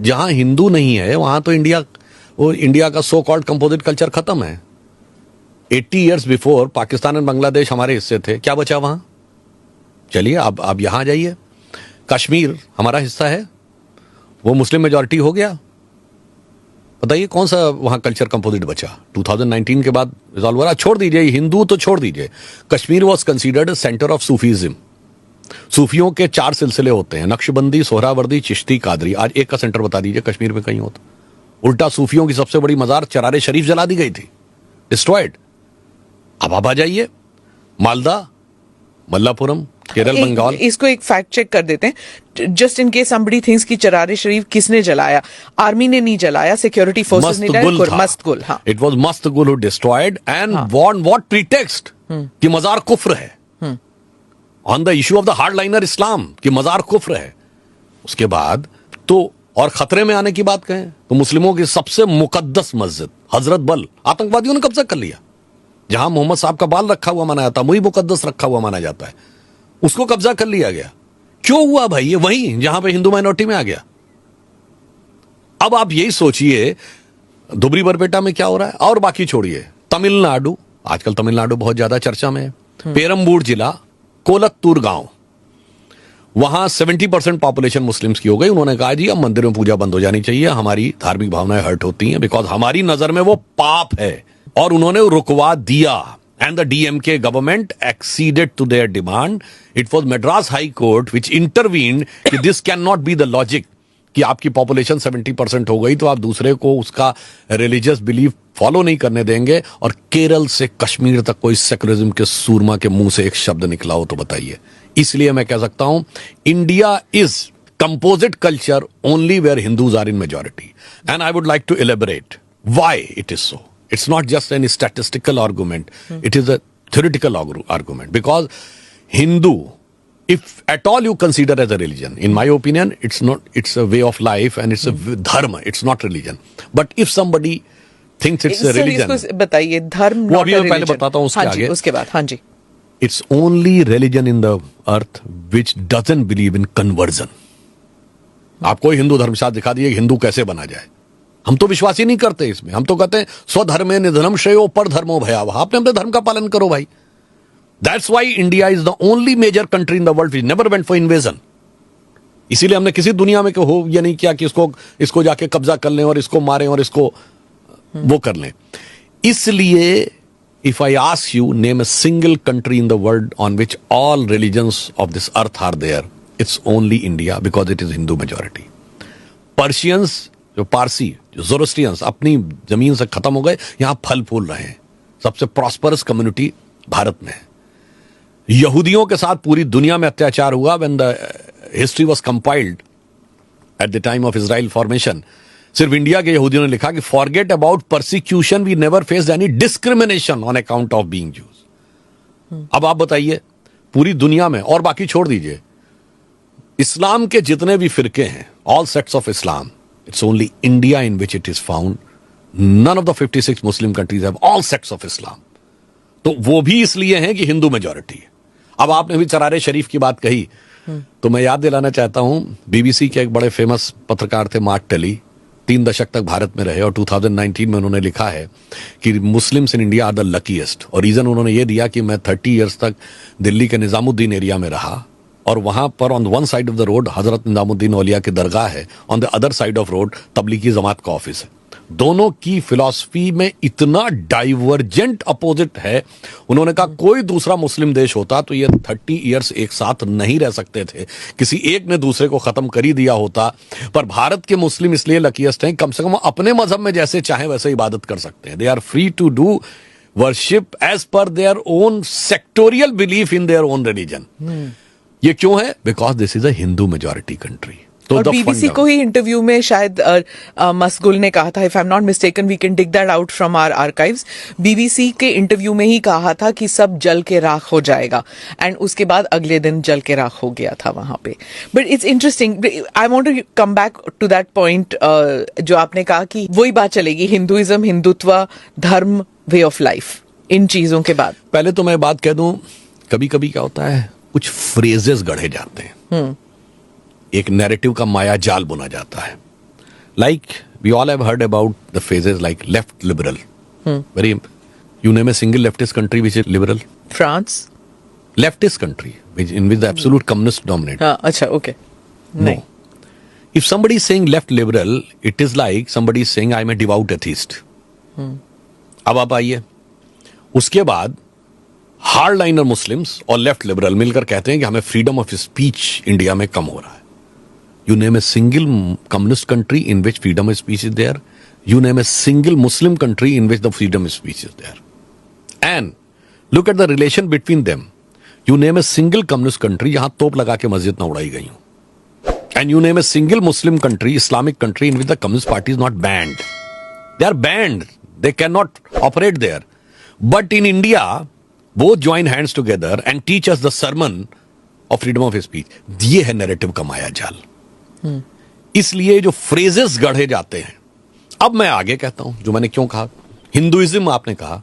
जहां हिंदू नहीं है वहां तो इंडिया का सो कॉल्ड कंपोजिट कल्चर खत्म है। 80 ईयर्स बिफोर पाकिस्तान और बांग्लादेश हमारे हिस्से थे, क्या बचा वहां? चलिए अब यहां जाइए, कश्मीर हमारा हिस्सा है, वो मुस्लिम मेजॉरिटी हो गया। बताइए कौन सा वहां कल्चर कंपोजिट बचा? 2019 के बाद रिजॉल्व हो रहा। छोड़ दीजिए हिंदू तो छोड़ दीजिए, Kashmir was considered centre of Sufism. सूफियों के 4 सिलसिले होते हैं, नक्शबंदी, सोहरावर्दी, चिश्ती, कादरी। आज एक का सेंटर बता दीजिए कश्मीर में कहीं हो तो। उल्टा सूफियों की सबसे बड़ी मजार चरारे शरीफ जला दी गई थी, डिस्ट्रॉयड। अब आप आ जाइए मालदा, मल्लापुरम, केरल, बंगाल। इसको एक फैक्ट चेक कर देते हैं, just in case somebody thinks कि चरारे शरीफ किसने जलाया। आर्मी ने नहीं जलाया, सिक्योरिटी फोर्सेस ने जलाया। मस्तगुल, हाँ, it was Mastgul who destroyed and on what pretext कि मजार कुफ्र है, on the issue of the hardliner Islam कि मजार कुफ्र है। उसके बाद तो और खतरे में आने की बात कहें तो मुस्लिमों की सबसे मुकद्दस मस्जिद हजरत बल आतंकवादियों ने कब्जा कर लिया। जहां मोहम्मद साहब का बाल रखा हुआ माना जाता है, वही मुकद्दस रखा हुआ माना जाता है, उसको कब्जा कर लिया गया। क्यों हुआ भाई? ये वही जहां पे हिंदू माइनॉरिटी में आ गया। अब आप यही सोचिए धुबरी बरपेटा में क्या हो रहा है, और बाकी छोड़िए तमिलनाडु, आजकल तमिलनाडु बहुत ज्यादा चर्चा में है। पेरम्बूर जिला, कोलत्तूर गांव, वहां 70% पॉपुलेशन मुस्लिम्स की हो गई। उन्होंने कहा जी अब मंदिर में पूजा बंद हो जानी चाहिए, हमारी धार्मिक भावनाएं हर्ट होती हैं, बिकॉज हमारी नजर में वो पाप है। और उन्होंने रुकवा दिया and the DMK government acceded to their demand. It was Madras high court which intervened कि this can not be the logic कि आपकी पॉपुलेशन 70% हो गई तो आप दूसरे को उसका रिलीजियस बिलीफ फॉलो नहीं करने देंगे। और केरल से कश्मीर तक कोई सेकुलरिज्म के सूरमा के मुंह से एक शब्द निकला हो तो बताइए। इसलिए मैं कह सकता हूं India is composite culture only where Hindus are in majority, and I would like to elaborate why it is so. It's not just any statistical argument. It is a theoretical argument. Because Hindu, if at all you consider as a religion, in my opinion, it's a way of life and it's a dharma. It's not religion. But if somebody thinks it's a religion, इसको बताइए धर्म। वो अभी मैं पहले बताता हूँ उसके आगे। उसके बाद हाँ जी। It's only religion in the earth which doesn't believe in conversion. आपको हिंदू धर्मशास्त्र दिखा दिए हिंदू कैसे बना जाए, हम तो विश्वास ही नहीं करते इसमें। हम तो कहते हैं स्वधर्मे निधनम श्रेयो पर धर्मो भयावह। आपने अपने धर्म का पालन करो भाई। That's why India is the only major country in the world which never went for invasion. इसीलिए हमने किसी दुनिया में हो ये नहीं किया कि इसको जाके कब्जा कर लें और इसको मारें और इसको वो कर लें। इसलिए if I ask you name a single country in the world on which all religions of this earth are there, it's only India because it is Hindu majority. Persians, जो पारसी, जो ज़ोरोस्ट्रियंस अपनी जमीन से खत्म हो गए, यहां फल फूल रहे हैं। सबसे प्रॉस्परस कम्युनिटी भारत में है। यहूदियों के साथ पूरी दुनिया में अत्याचार हुआ when the history was compiled at the time of Israel formation. सिर्फ इंडिया के यहूदियों ने लिखा कि forget about persecution, we never faced any discrimination on account of being Jews. अब आप बताइए पूरी दुनिया में, और बाकी छोड़ दीजिए, इस्लाम के जितने भी फिरके हैं, all sects of Islam, it's only India in which it is found. None of the 56 Muslim countries have all sects of Islam. तो वो भी इसलिए हैं कि हिंदू मेजॉरिटी है। अब आपने भी चरारे शरीफ की बात कही तो मैं याद दिलाना चाहता हूं, बीबीसी के एक बड़े फेमस पत्रकार थे मार्क टेली, 3 दशक तक भारत में रहे और 2019 में उन्होंने लिखा है कि Muslims in India are the luckiest. और रीजन उन्होंने ये दिया कि मैं 30 ईयर्स तक दिल्ली के निजामुद्दीन एरिया में रहा और वहां पर on one side of the road Hazrat Nizamuddin Auliya की दरगाह है, on the other side of road Tablighi Jamaat का ऑफिस है। दोनों की फिलॉसफी में इतना डाइवर्जेंट अपोजिट है। उन्होंने कहा कोई दूसरा मुस्लिम देश होता तो ये 30 ईयर्स एक साथ नहीं रह सकते थे, किसी एक ने दूसरे को खत्म कर ही दिया होता। पर भारत के मुस्लिम इसलिए लकीएस्ट हैं, कम से कम अपने मजहब में जैसे चाहे वैसे इबादत कर सकते हैं। They are free to do worship as per their own sectorial belief in their own religion. ये क्यों है? Because this is a Hindu majority country. और बीबीसी को ही इंटरव्यू में शायद मसगुल ने कहा था, if I am not mistaken, we can dig that out from our archives, BBC के इंटरव्यू में ही कहा था कि सब जल के राख हो जाएगा, एंड उसके बाद अगले दिन जल के राख हो गया था वहां पे। But it's interesting, I want to come back to that point जो आपने कहा कि वही बात चलेगी, हिंदुइज्म, हिंदुत्व, धर्म, वे ऑफ लाइफ, इन चीजों के बाद। पहले तो मैं बात कह दूं, कभी कभी क्या होता है कुछ फ्रेजेस गढ़े जाते हैं, एक नैरेटिव का माया जाल बुना जाता है। Like we all have heard about the phrases like left liberal. Very. You name a single leftist country which is liberal. France? Leftist country in which the absolute communist dominate. हाँ, अच्छा, okay. No. If somebody is saying left liberal, it is like somebody is saying I am a devout atheist. अब आप आइए, उसके बाद hard liner Muslims और left liberal मिलकर कहते हैं कि हमें फ्रीडम ऑफ स्पीच इंडिया में कम हो रहा है. You name a single communist country in which freedom of speech is there. You name a single Muslim country in which the freedom of speech is there. And look at the relation between them. You name a single communist country जहां तोप लगा के मस्जिद ना उड़ाई गई हूं. And you name a single Muslim country, Islamic country in which the Communist Party is not banned. They are banned. They cannot operate there. But in India, both join hands together and teach us the sermon of freedom of speech. ये है narrative का माया जाल. इसलिए जो phrases गढ़े जाते हैं, अब मैं आगे कहता हूं जो मैंने क्यों कहा. हिंदुइज्म, आपने कहा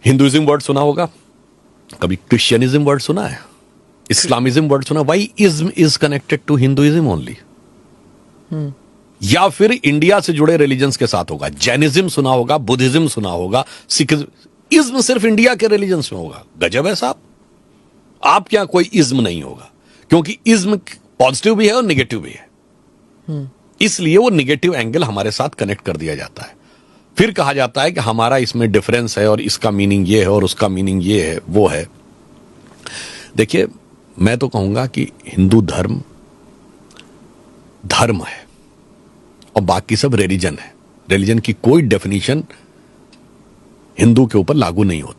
हिंदुइज्म वर्ड सुना होगा, कभी क्रिश्चियनिज्म वर्ड सुना है, इस्लामिज्म वर्ड सुना. Why ism is connected to Hinduism only. या फिर इंडिया से जुड़े रिलीजन्स के साथ होगा. जैनिज्म सुना होगा, बुद्धिज्म सुना होगा, सिखिज्म. इज्म सिर्फ इंडिया के रिलीजन्स में होगा. गजब है साहब, आपके यहां कोई इज्म नहीं होगा, क्योंकि इज्म पॉजिटिव भी है और निगेटिव भी है. इसलिए वो निगेटिव एंगल हमारे साथ कनेक्ट कर दिया जाता है. फिर कहा जाता है कि हमारा इसमें डिफरेंस है और इसका मीनिंग ये है और उसका मीनिंग ये है, वो है. देखिए, मैं तो कहूंगा कि हिंदू धर्म धर्म है और बाकी सब रिलीजन है. रिलीजन की कोई डेफिनेशन हिंदू के ऊपर लागू नहीं होती.